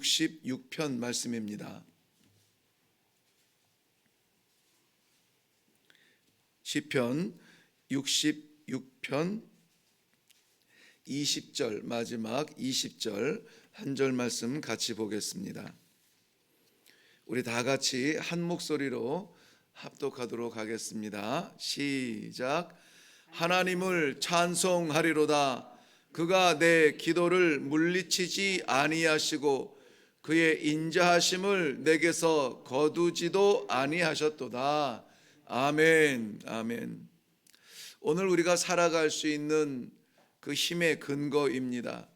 66편 말씀입니다. 시편 66편 20절 마지막 20절 한 절 말씀 같이 보겠습니다. 우리 다 같이 한 목소리로 합독하도록 하겠습니다. 시작. 하나님을 찬송하리로다. 그가 내 기도를 물리치지 아니하시고 그의 인자하심을 내게서 거두지도 아니하셨도다. 아멘. 아멘. 오늘 우리가 살아갈 수 있는 그 힘의 근거입니다.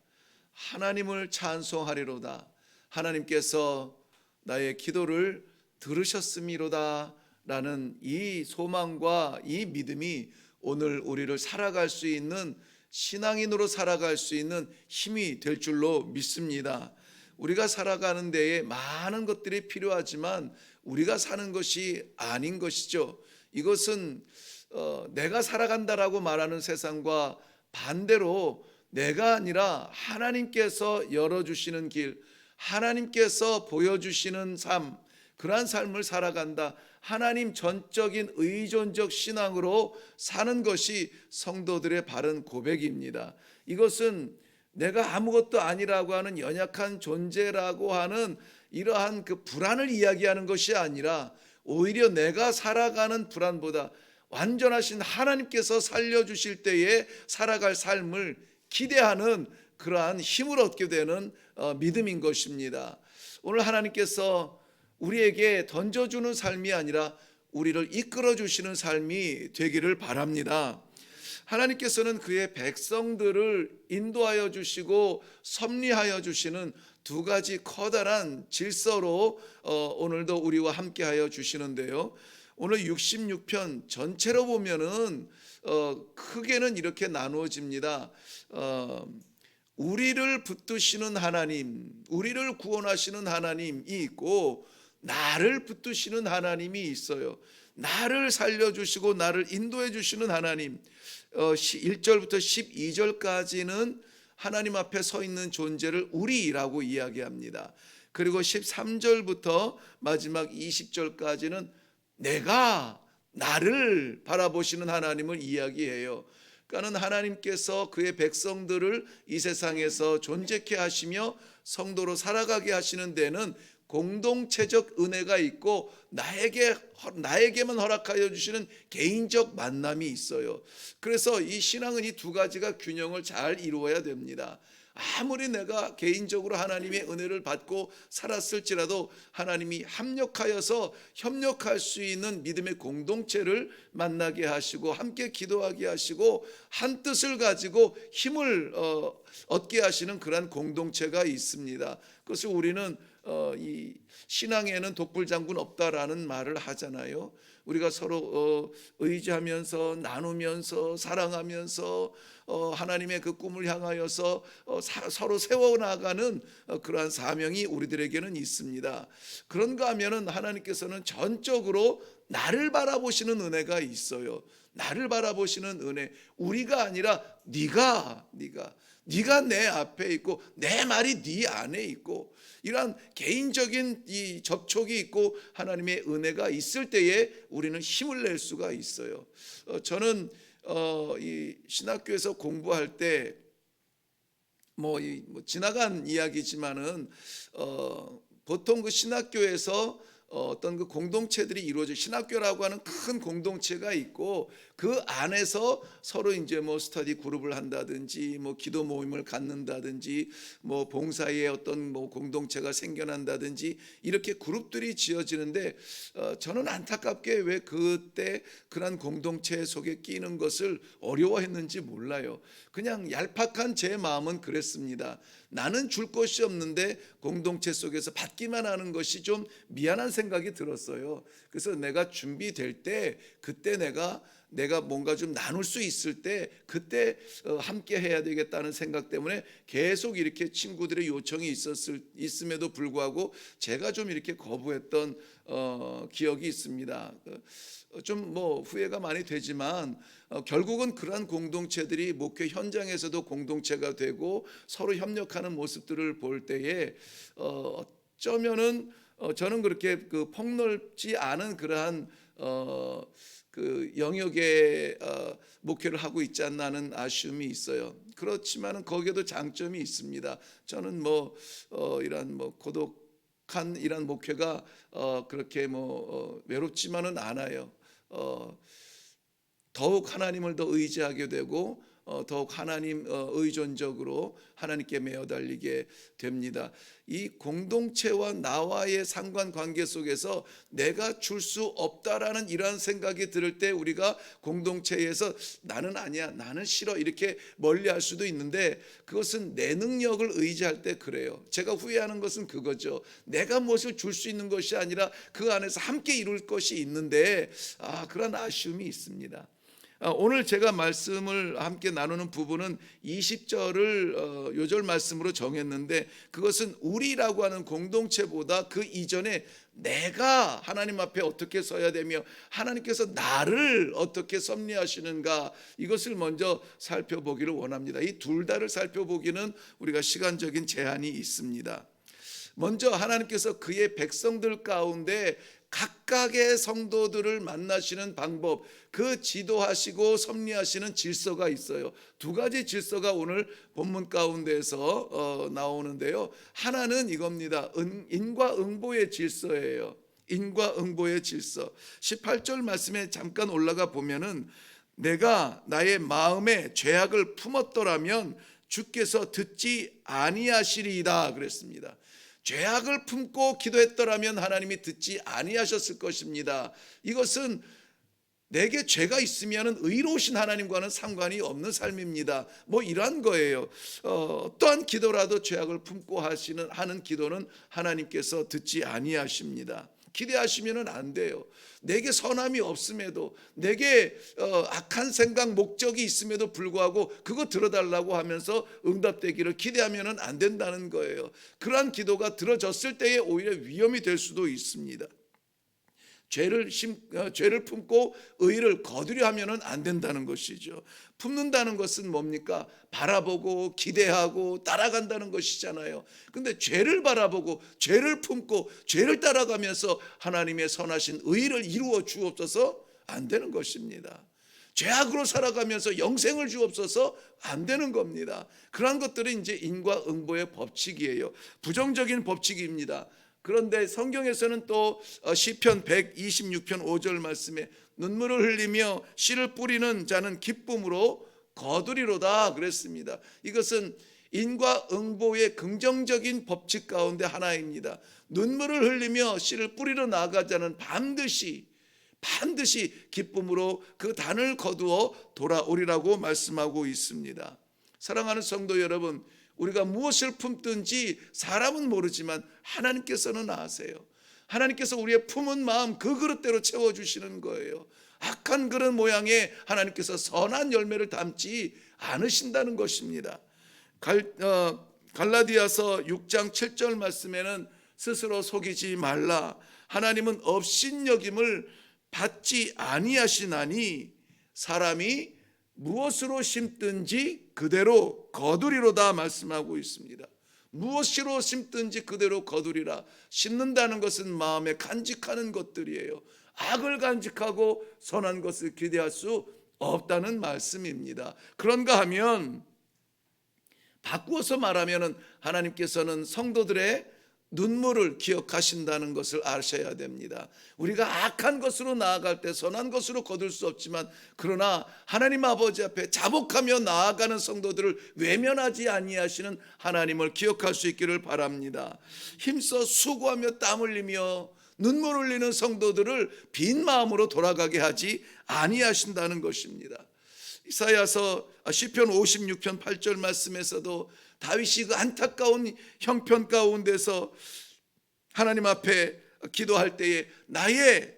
하나님을 찬송하리로다. 하나님께서 나의 기도를 들으셨음이로다 라는 이 소망과 이 믿음이 오늘 우리를 살아갈 수 있는, 신앙인으로 살아갈 수 있는 힘이 될 줄로 믿습니다. 우리가 살아가는 데에 많은 것들이 필요하지만 우리가 사는 것이 아닌 것이죠. 이것은 내가 살아간다라고 말하는 세상과 반대로 내가 아니라 하나님께서 열어주시는 길, 하나님께서 보여주시는 삶, 그러한 삶을 살아간다. 하나님 전적인 의존적 신앙으로 사는 것이 성도들의 바른 고백입니다. 이것은 내가 아무것도 아니라고 하는 연약한 존재라고 하는 이러한 그 불안을 이야기하는 것이 아니라 오히려 내가 살아가는 불안보다 완전하신 하나님께서 살려주실 때에 살아갈 삶을 기대하는 그러한 힘을 얻게 되는 믿음인 것입니다. 오늘 하나님께서 우리에게 던져주는 삶이 아니라 우리를 이끌어주시는 삶이 되기를 바랍니다. 하나님께서는 그의 백성들을 인도하여 주시고 섭리하여 주시는 두 가지 커다란 질서로 오늘도 우리와 함께하여 주시는데요. 오늘 66편 전체로 보면은 크게는 이렇게 나누어집니다. 우리를 붙드시는 하나님, 우리를 구원하시는 하나님이 있고 나를 붙드시는 하나님이 있어요. 나를 살려주시고 나를 인도해 주시는 하나님. 1절부터 12절까지는 하나님 앞에 서 있는 존재를 우리라고 이야기합니다. 그리고 13절부터 마지막 20절까지는 내가, 나를 바라보시는 하나님을 이야기해요. 그러니까 하나님께서 그의 백성들을 이 세상에서 존재케 하시며 성도로 살아가게 하시는 데는 공동체적 은혜가 있고 나에게만 허락하여 주시는 개인적 만남이 있어요. 그래서 이 신앙은 이 두 가지가 균형을 잘 이루어야 됩니다. 아무리 내가 개인적으로 하나님의 은혜를 받고 살았을지라도 하나님이 합력하여서 협력할 수 있는 믿음의 공동체를 만나게 하시고 함께 기도하게 하시고 한 뜻을 가지고 힘을 얻게 하시는 그러한 공동체가 있습니다. 그것을 우리는 이 신앙에는 독불장군 없다라는 말을 하잖아요. 우리가 서로 의지하면서 나누면서 사랑하면서 하나님의 그 꿈을 향하여서 서로 세워나가는 그러한 사명이 우리들에게는 있습니다. 그런가 하면은 하나님께서는 전적으로 나를 바라보시는 은혜가 있어요. 나를 바라보시는 은혜. 우리가 아니라 네가 내 앞에 있고 내 말이 네 안에 있고 이러한 개인적인 이 접촉이 있고 하나님의 은혜가 있을 때에 우리는 힘을 낼 수가 있어요. 저는 이 신학교에서 공부할 때 뭐 지나간 이야기지만은 보통 그 신학교에서 어떤 그 공동체들이 이루어져, 신학교라고 하는 큰 공동체가 있고 그 안에서 서로 이제 뭐 스터디 그룹을 한다든지 뭐 기도 모임을 갖는다든지 뭐 봉사의 어떤 뭐 공동체가 생겨난다든지 이렇게 그룹들이 지어지는데 저는 안타깝게 왜 그때 그런 공동체 속에 끼는 것을 어려워했는지 몰라요. 그냥 얄팍한 제 마음은 그랬습니다. 나는 줄 것이 없는데 공동체 속에서 받기만 하는 것이 좀 미안한 생각이 들었어요. 그래서 내가 준비될 때 그때 내가 내가 뭔가 좀 나눌 수 있을 때 그때 함께 해야 되겠다는 생각 때문에 계속 이렇게 친구들의 요청이 있음에도 불구하고 제가 좀 이렇게 거부했던 기억이 있습니다. 좀 뭐 후회가 많이 되지만 결국은 그러한 공동체들이 목회 현장에서도 공동체가 되고 서로 협력하는 모습들을 볼 때에 어쩌면은 저는 그렇게 그 폭넓지 않은 그러한 그 영역의 목회를 하고 있지 않나 하는 아쉬움이 있어요. 그렇지만은 거기에도 장점이 있습니다. 저는 뭐 이런 뭐 고독한 이런 목회가 그렇게 뭐 외롭지만은 않아요. 더욱 하나님을 더 의지하게 되고 더욱 하나님 의존적으로 하나님께 매어 달리게 됩니다. 이 공동체와 나와의 상관관계 속에서 내가 줄 수 없다라는 이러한 생각이 들을 때 우리가 공동체에서 나는 아니야, 나는 싫어 이렇게 멀리할 수도 있는데 그것은 내 능력을 의지할 때 그래요. 제가 후회하는 것은 그거죠. 내가 무엇을 줄 수 있는 것이 아니라 그 안에서 함께 이룰 것이 있는데 그런 아쉬움이 있습니다. 오늘 제가 말씀을 함께 나누는 부분은 20절을 요절 말씀으로 정했는데 그것은 우리라고 하는 공동체보다 그 이전에 내가 하나님 앞에 어떻게 서야 되며 하나님께서 나를 어떻게 섭리하시는가 이것을 먼저 살펴보기를 원합니다. 이 둘 다를 살펴보기는 우리가 시간적인 제한이 있습니다. 먼저 하나님께서 그의 백성들 가운데 각각의 성도들을 만나시는 방법, 그 지도하시고 섭리하시는 질서가 있어요. 두 가지 질서가 오늘 본문 가운데서 나오는데요. 하나는 이겁니다. 인과 응보의 질서예요. 인과 응보의 질서. 18절 말씀에 잠깐 올라가 보면은 내가 나의 마음에 죄악을 품었더라면 주께서 듣지 아니하시리이다 그랬습니다. 죄악을 품고 기도했더라면 하나님이 듣지 아니하셨을 것입니다. 이것은 내게 죄가 있으면 의로우신 하나님과는 상관이 없는 삶입니다. 뭐 이러한 거예요. 어떠한 기도라도 죄악을 품고 하는 기도는 하나님께서 듣지 아니하십니다. 기대하시면 안 돼요. 내게 선함이 없음에도 내게 악한 생각 목적이 있음에도 불구하고 그거 들어달라고 하면서 응답되기를 기대하면 안 된다는 거예요. 그러한 기도가 들어졌을 때에 오히려 위험이 될 수도 있습니다. 죄를 품고 의를 거두려 하면은 안 된다는 것이죠. 품는다는 것은 뭡니까? 바라보고 기대하고 따라간다는 것이잖아요. 근데 죄를 바라보고 죄를 품고 죄를 따라가면서 하나님의 선하신 의를 이루어 주옵소서 안 되는 것입니다. 죄악으로 살아가면서 영생을 주옵소서 안 되는 겁니다. 그러한 것들은 이제 인과응보의 법칙이에요. 부정적인 법칙입니다. 그런데 성경에서는 또 시편 126편 5절 말씀에 눈물을 흘리며 씨를 뿌리는 자는 기쁨으로 거두리로다 그랬습니다. 이것은 인과응보의 긍정적인 법칙 가운데 하나입니다. 눈물을 흘리며 씨를 뿌리러 나아가자는 반드시 기쁨으로 그 단을 거두어 돌아오리라고 말씀하고 있습니다. 사랑하는 성도 여러분, 우리가 무엇을 품든지 사람은 모르지만 하나님께서는 아세요. 하나님께서 우리의 품은 마음 그 그릇대로 채워주시는 거예요. 악한 그릇 모양에 하나님께서 선한 열매를 담지 않으신다는 것입니다. 갈라디아서 6장 7절 말씀에는 스스로 속이지 말라. 하나님은 업신여김을 받지 아니하시나니 사람이 무엇으로 심든지 그대로 거두리로다 말씀하고 있습니다. 무엇으로 심든지 그대로 거두리라. 심는다는 것은 마음에 간직하는 것들이에요. 악을 간직하고 선한 것을 기대할 수 없다는 말씀입니다. 그런가 하면 바꾸어서 말하면 하나님께서는 성도들의 눈물을 기억하신다는 것을 아셔야 됩니다. 우리가 악한 것으로 나아갈 때 선한 것으로 거둘 수 없지만 그러나 하나님 아버지 앞에 자복하며 나아가는 성도들을 외면하지 아니하시는 하나님을 기억할 수 있기를 바랍니다. 힘써 수고하며 땀 흘리며 눈물 흘리는 성도들을 빈 마음으로 돌아가게 하지 아니하신다는 것입니다. 이사야서 시편 56편 8절 말씀에서도 다윗이 그 안타까운 형편 가운데서 하나님 앞에 기도할 때에 나의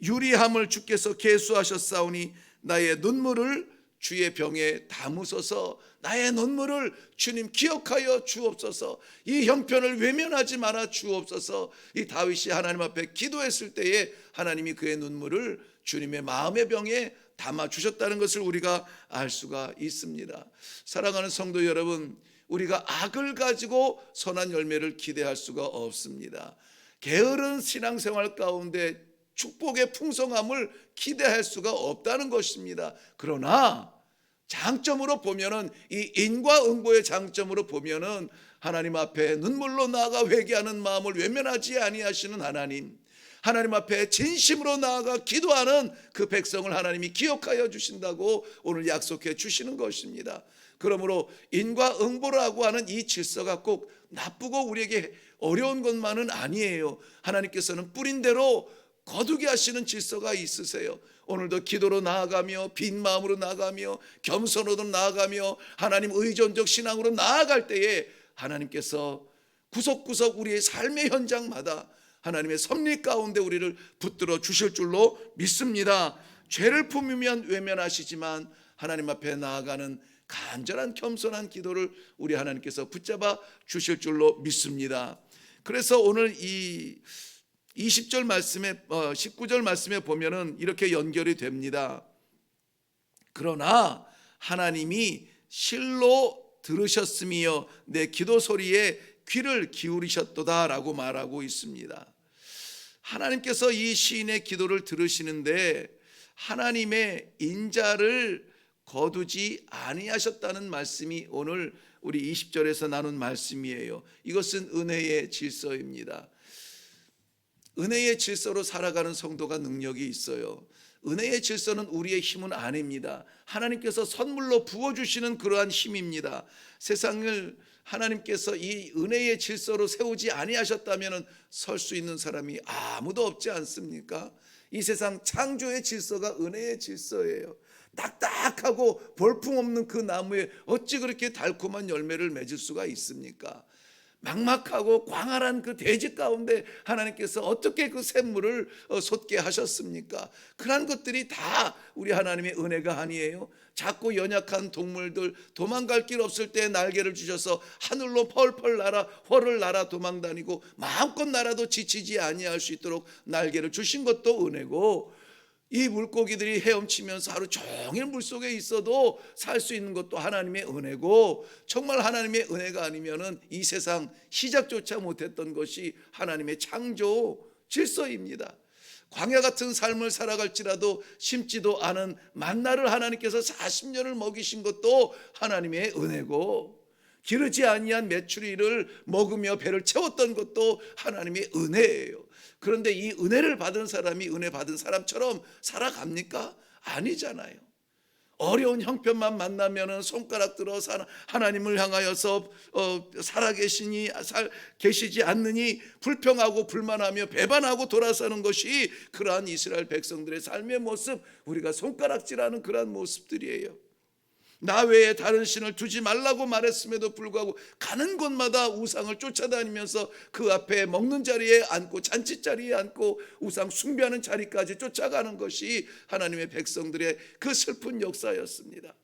유리함을 주께서 계수하셨사오니 나의 눈물을 주의 병에 담으소서. 나의 눈물을 주님 기억하여 주옵소서. 이 형편을 외면하지 말아 주옵소서. 이 다윗이 하나님 앞에 기도했을 때에 하나님이 그의 눈물을 주님의 마음의 병에 담아 주셨다는 것을 우리가 알 수가 있습니다. 사랑하는 성도 여러분, 우리가 악을 가지고 선한 열매를 기대할 수가 없습니다. 게으른 신앙생활 가운데 축복의 풍성함을 기대할 수가 없다는 것입니다. 그러나 장점으로 보면은, 이 인과응보의 장점으로 보면은 하나님 앞에 눈물로 나아가 회개하는 마음을 외면하지 아니하시는 하나님, 하나님 앞에 진심으로 나아가 기도하는 그 백성을 하나님이 기억하여 주신다고 오늘 약속해 주시는 것입니다. 그러므로 인과응보라고 하는 이 질서가 꼭 나쁘고 우리에게 어려운 것만은 아니에요. 하나님께서는 뿌린 대로 거두게 하시는 질서가 있으세요. 오늘도 기도로 나아가며 빈 마음으로 나아가며 겸손으로 나아가며 하나님 의존적 신앙으로 나아갈 때에 하나님께서 구석구석 우리의 삶의 현장마다 하나님의 섭리 가운데 우리를 붙들어 주실 줄로 믿습니다. 죄를 품으면 외면하시지만 하나님 앞에 나아가는 간절한 겸손한 기도를 우리 하나님께서 붙잡아 주실 줄로 믿습니다. 그래서 오늘 이 20절 말씀에 19절 말씀에 보면은 이렇게 연결이 됩니다. 그러나 하나님이 실로 들으셨으며 내 기도 소리에 귀를 기울이셨도다라고 말하고 있습니다. 하나님께서 이 시인의 기도를 들으시는데 하나님의 인자를 거두지 아니하셨다는 말씀이 오늘 우리 20절에서 나눈 말씀이에요. 이것은 은혜의 질서입니다. 은혜의 질서로 살아가는 성도가 능력이 있어요. 은혜의 질서는 우리의 힘은 아닙니다. 하나님께서 선물로 부어주시는 그러한 힘입니다. 세상을 하나님께서 이 은혜의 질서로 세우지 아니하셨다면 설 수 있는 사람이 아무도 없지 않습니까? 이 세상 창조의 질서가 은혜의 질서예요. 딱딱하고 볼품없는 그 나무에 어찌 그렇게 달콤한 열매를 맺을 수가 있습니까? 막막하고 광활한 그 대지 가운데 하나님께서 어떻게 그 샘물을 솟게 하셨습니까? 그런 것들이 다 우리 하나님의 은혜가 아니에요. 작고 연약한 동물들 도망갈 길 없을 때 날개를 주셔서 하늘로 펄펄 날아 훨을 날아 도망다니고 마음껏 날아도 지치지 아니할 수 있도록 날개를 주신 것도 은혜고, 이 물고기들이 헤엄치면서 하루 종일 물속에 있어도 살 수 있는 것도 하나님의 은혜고, 정말 하나님의 은혜가 아니면은 이 세상 시작조차 못했던 것이 하나님의 창조 질서입니다. 광야 같은 삶을 살아갈지라도 심지도 않은 만나를 하나님께서 40년을 먹이신 것도 하나님의 은혜고, 기르지 아니한 메추리를 먹으며 배를 채웠던 것도 하나님의 은혜예요. 그런데 이 은혜를 받은 사람이 은혜 받은 사람처럼 살아갑니까? 아니잖아요. 어려운 형편만 만나면은 손가락 들어 하나님을 향하여서 계시지 않느니 불평하고 불만하며 배반하고 돌아서는 것이 그러한 이스라엘 백성들의 삶의 모습, 우리가 손가락질하는 그러한 모습들이에요. 나 외에 다른 신을 두지 말라고 말했음에도 불구하고 가는 곳마다 우상을 쫓아다니면서 그 앞에 먹는 자리에 앉고 잔치 자리에 앉고 우상 숭배하는 자리까지 쫓아가는 것이 하나님의 백성들의 그 슬픈 역사였습니다.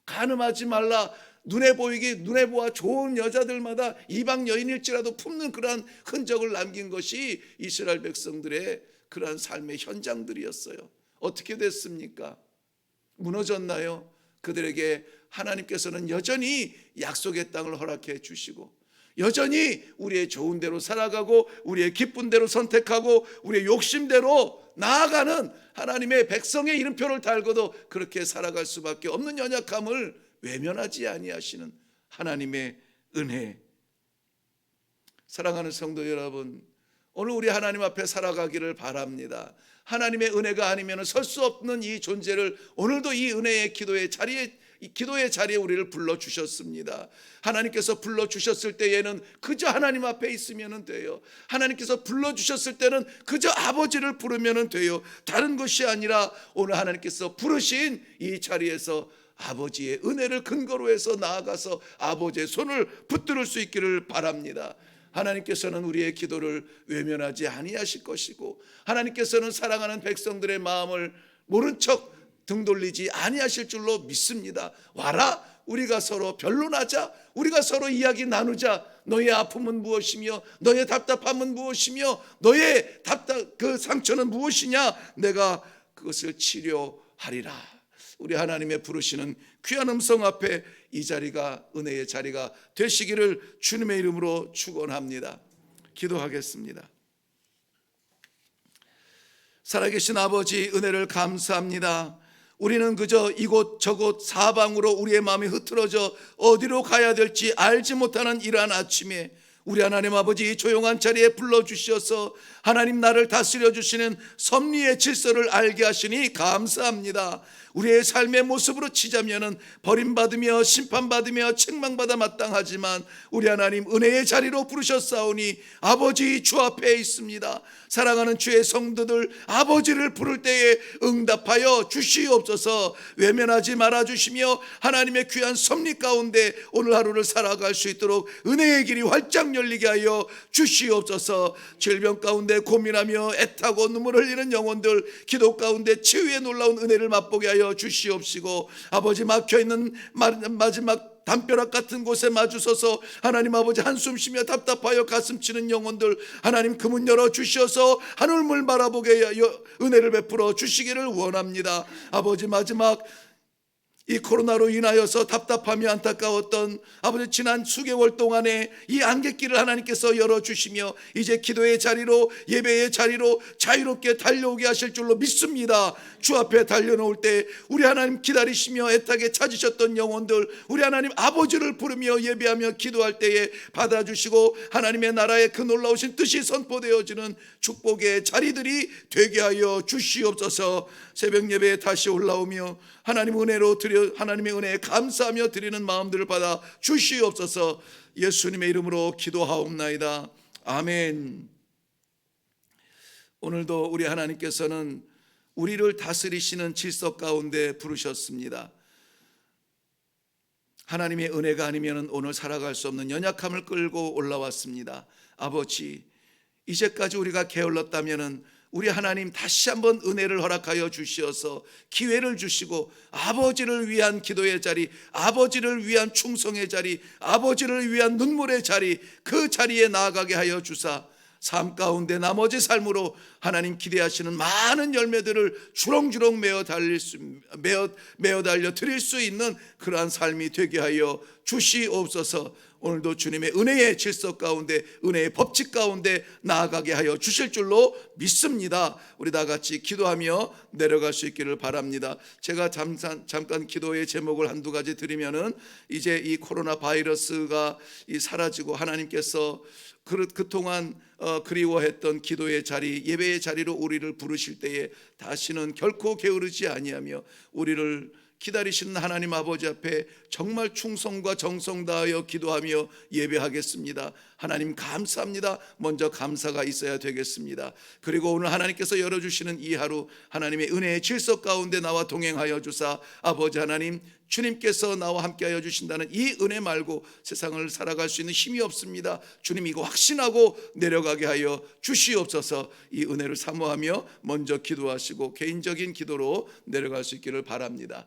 간음하지 말라, 눈에 보아 좋은 여자들마다 이방 여인일지라도 품는 그러한 흔적을 남긴 것이 이스라엘 백성들의 그러한 삶의 현장들이었어요. 어떻게 됐습니까? 무너졌나요? 그들에게 하나님께서는 여전히 약속의 땅을 허락해 주시고, 여전히 우리의 좋은 대로 살아가고 우리의 기쁜 대로 선택하고 우리의 욕심대로 나아가는 하나님의 백성의 이름표를 달고도 그렇게 살아갈 수밖에 없는 연약함을 외면하지 아니하시는 하나님의 은혜. 사랑하는 성도 여러분, 오늘 우리 하나님 앞에 살아가기를 바랍니다. 하나님의 은혜가 아니면 설 수 없는 이 존재를 오늘도 이 은혜의 기도의 자리에 우리를 불러주셨습니다. 하나님께서 불러주셨을 때에는 그저 하나님 앞에 있으면 돼요. 하나님께서 불러주셨을 때는 그저 아버지를 부르면 돼요. 다른 것이 아니라 오늘 하나님께서 부르신 이 자리에서 아버지의 은혜를 근거로 해서 나아가서 아버지의 손을 붙들을 수 있기를 바랍니다. 하나님께서는 우리의 기도를 외면하지 아니하실 것이고, 하나님께서는 사랑하는 백성들의 마음을 모른 척 등 돌리지 아니하실 줄로 믿습니다. 와라, 우리가 서로 변론하자. 우리가 서로 이야기 나누자. 너의 아픔은 무엇이며 너의 답답함은 무엇이며 너의 그 상처는 무엇이냐, 내가 그것을 치료하리라. 우리 하나님의 부르시는 귀한 음성 앞에 이 자리가 은혜의 자리가 되시기를 주님의 이름으로 축원합니다. 기도하겠습니다. 살아계신 아버지, 은혜를 감사합니다. 우리는 그저 이곳 저곳 사방으로 우리의 마음이 흐트러져 어디로 가야 될지 알지 못하는 이러한 아침에 우리 하나님 아버지 조용한 자리에 불러주셔서 하나님 나를 다스려 주시는 섭리의 질서를 알게 하시니 감사합니다. 우리의 삶의 모습으로 치자면은 버림받으며 심판받으며 책망받아 마땅하지만 우리 하나님 은혜의 자리로 부르셨사오니 아버지 주 앞에 있습니다. 사랑하는 주의 성도들 아버지를 부를 때에 응답하여 주시옵소서. 외면하지 말아주시며 하나님의 귀한 섭리 가운데 오늘 하루를 살아갈 수 있도록 은혜의 길이 활짝 열리게 하여 주시옵소서. 질병 가운데 고민하며 애타고 눈물 흘리는 영혼들 기도 가운데 치유의 놀라운 은혜를 맛보게 하여 주시옵시고, 아버지 막혀있는 마지막 담벼락 같은 곳에 마주서서 하나님 아버지 한숨 쉬며 답답하여 가슴 치는 영혼들 하나님 그 문 열어 주셔서 하늘물 바라보게 하여 은혜를 베풀어 주시기를 원합니다. 아버지 마지막 이 코로나로 인하여서 답답하며 안타까웠던 아버지 지난 수개월 동안에 이 안갯길을 하나님께서 열어주시며 이제 기도의 자리로 예배의 자리로 자유롭게 달려오게 하실 줄로 믿습니다. 주 앞에 달려놓을 때 우리 하나님 기다리시며 애타게 찾으셨던 영혼들 우리 하나님 아버지를 부르며 예배하며 기도할 때에 받아주시고 하나님의 나라의 그 놀라우신 뜻이 선포되어지는 축복의 자리들이 되게 하여 주시옵소서. 새벽 예배에 다시 올라오며 하나님 은혜로 하나님의 은혜에 감사하며 드리는 마음들을 받아 주시옵소서. 예수님의 이름으로 기도하옵나이다. 아멘. 오늘도 우리 하나님께서는 우리를 다스리시는 질서 가운데 부르셨습니다. 하나님의 은혜가 아니면 오늘 살아갈 수 없는 연약함을 끌고 올라왔습니다. 아버지, 이제까지 우리가 게을렀다면 우리 하나님 다시 한번 은혜를 허락하여 주시어서 기회를 주시고 아버지를 위한 기도의 자리, 아버지를 위한 충성의 자리, 아버지를 위한 눈물의 자리, 그 자리에 나아가게 하여 주사 삶 가운데 나머지 삶으로 하나님 기대하시는 많은 열매들을 주렁주렁 메어 달려 드릴 수 있는 그러한 삶이 되게 하여 주시옵소서. 오늘도 주님의 은혜의 질서 가운데 은혜의 법칙 가운데 나아가게 하여 주실 줄로 믿습니다. 우리 다 같이 기도하며 내려갈 수 있기를 바랍니다. 제가 잠깐 기도의 제목을 한두 가지 드리면은 이제 이 코로나 바이러스가 사라지고 하나님께서 그동안 그리워했던 기도의 자리, 예배의 자리로 우리를 부르실 때에 다시는 결코 게으르지 아니하며 우리를 기다리시는 하나님 아버지 앞에 정말 충성과 정성 다하여 기도하며 예배하겠습니다. 하나님 감사합니다. 먼저 감사가 있어야 되겠습니다. 그리고 오늘 하나님께서 열어주시는 이 하루 하나님의 은혜의 질서 가운데 나와 동행하여 주사 아버지 하나님 주님께서 나와 함께하여 주신다는 이 은혜 말고 세상을 살아갈 수 있는 힘이 없습니다. 주님 이거 확신하고 내려가게 하여 주시옵소서. 이 은혜를 사모하며 먼저 기도하시고 개인적인 기도로 내려갈 수 있기를 바랍니다.